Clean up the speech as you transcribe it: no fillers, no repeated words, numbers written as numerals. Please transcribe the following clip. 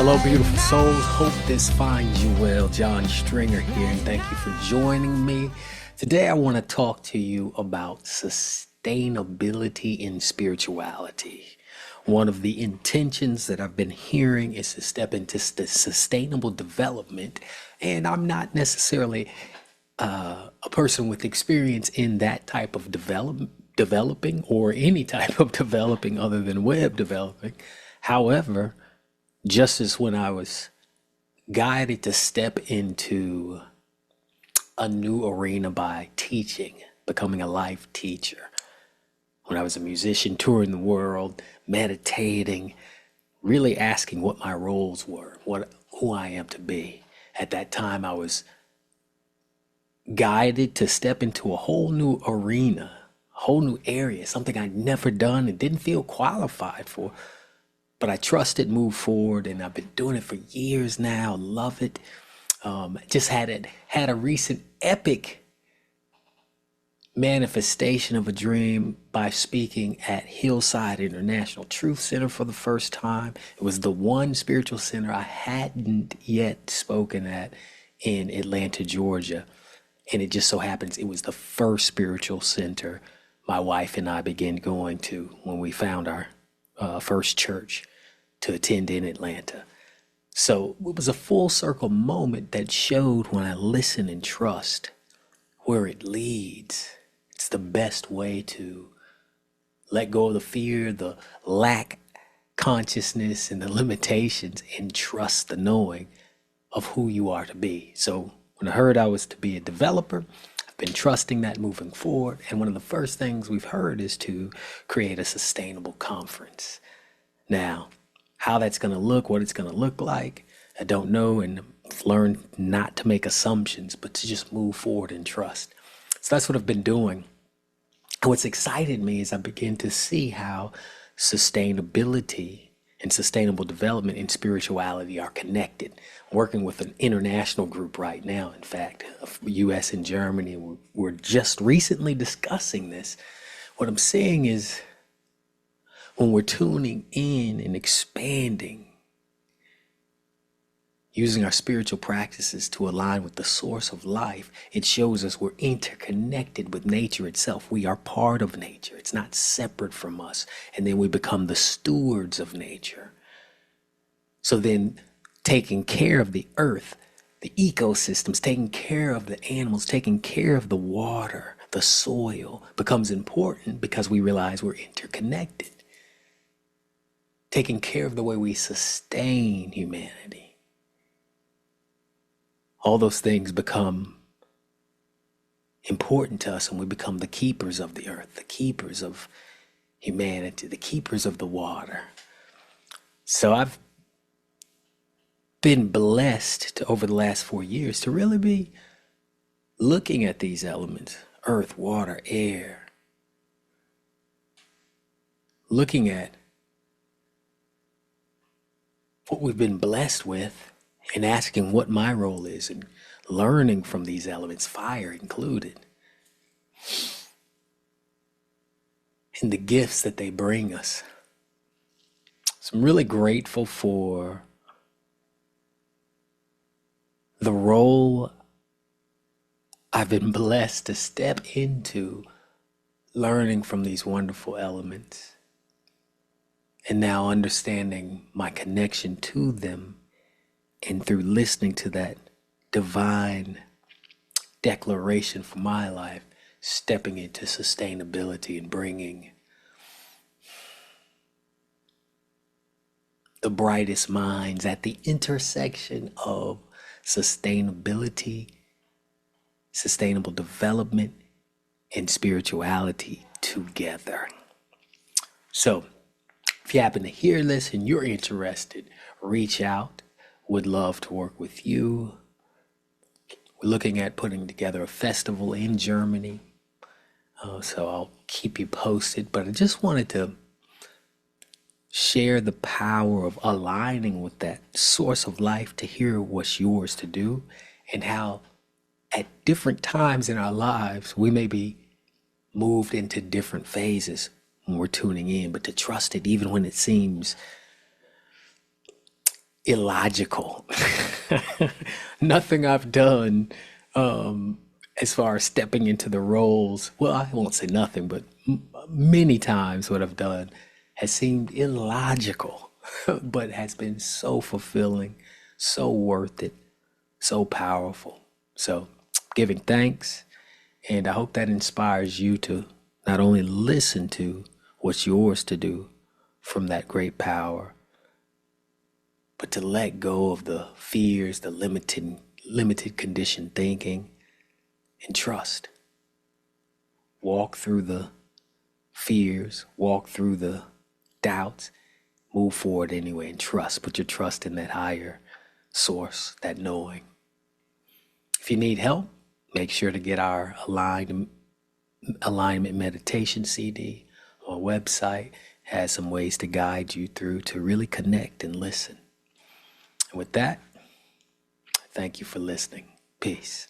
Hello, beautiful souls. Hope this finds you well. John Stringer here, and thank you for joining me. Today, I want to talk to you about sustainability in spirituality. One of the intentions that I've been hearing is to step into the sustainable development, and I'm not necessarily a person with experience in that type of developing or any type of developing other than web developing. However, just as when I was guided to step into a new arena by teaching, becoming a life teacher, when I was a musician touring the world, meditating, really asking what my roles were, who I am to be. At that time, I was guided to step into a whole new arena, a whole new area, something I'd never done and didn't feel qualified for. But I trusted, moved forward, and I've been doing it for years now. Love it. Just had a recent epic manifestation of a dream by speaking at Hillside International Truth Center for the first time. It was the one spiritual center I hadn't yet spoken at in Atlanta, Georgia. And it just so happens it was the first spiritual center my wife and I began going to when we found our first church to attend in Atlanta. So it was a full circle moment that showed when I listen and trust where it leads. It's the best way to let go of the fear, the lack consciousness, and the limitations, and trust the knowing of who you are to be. So when I heard I was to be a developer, I've been trusting that moving forward. And one of the first things we've heard is to create a sustainable conference. Now, how that's going to look, what it's going to look like, I don't know, and I've learned not to make assumptions, but to just move forward and trust. So that's what I've been doing. And what's excited me is I begin to see how sustainability and sustainable development and spirituality are connected. I'm working with an international group right now, in fact, of US and Germany. We're just recently discussing this. What I'm saying is, when we're tuning in and expanding, using our spiritual practices to align with the source of life, it shows us we're interconnected with nature itself. We are part of nature. It's not separate from us. And then we become the stewards of nature. So then taking care of the earth, the ecosystems, taking care of the animals, taking care of the water, the soil becomes important because we realize we're interconnected. Taking care of the way we sustain humanity. All those things become important to us, and we become the keepers of the earth, the keepers of humanity, the keepers of the water. So I've been blessed over the last 4 years to really be looking at these elements, earth, water, air, looking at what we've been blessed with and asking what my role is and learning from these elements, fire included, and the gifts that they bring us. So I'm really grateful for the role I've been blessed to step into, learning from these wonderful elements. And now understanding my connection to them, and through listening to that divine declaration for my life, stepping into sustainability and bringing the brightest minds at the intersection of sustainability, sustainable development, and spirituality together. So, if you happen to hear this and you're interested, reach out. Would love to work with you. We're looking at putting together a festival in Germany. So I'll keep you posted. But I just wanted to share the power of aligning with that source of life to hear what's yours to do, and how at different times in our lives we may be moved into different phases when we're tuning in, but to trust it even when it seems illogical. Nothing I've done as far as stepping into the roles, well, I won't say nothing, but many times what I've done has seemed illogical, but has been so fulfilling, so worth it, so powerful. So, giving thanks, and I hope that inspires you to not only listen to what's yours to do from that great power, but to let go of the fears, the limited conditioned thinking, and trust. Walk through the fears, walk through the doubts, move forward anyway, and trust. Put your trust in that higher source, that knowing. If you need help, make sure to get our alignment meditation CD on our website. It has some ways to guide you through to really connect and listen. And with that, thank you for listening. Peace.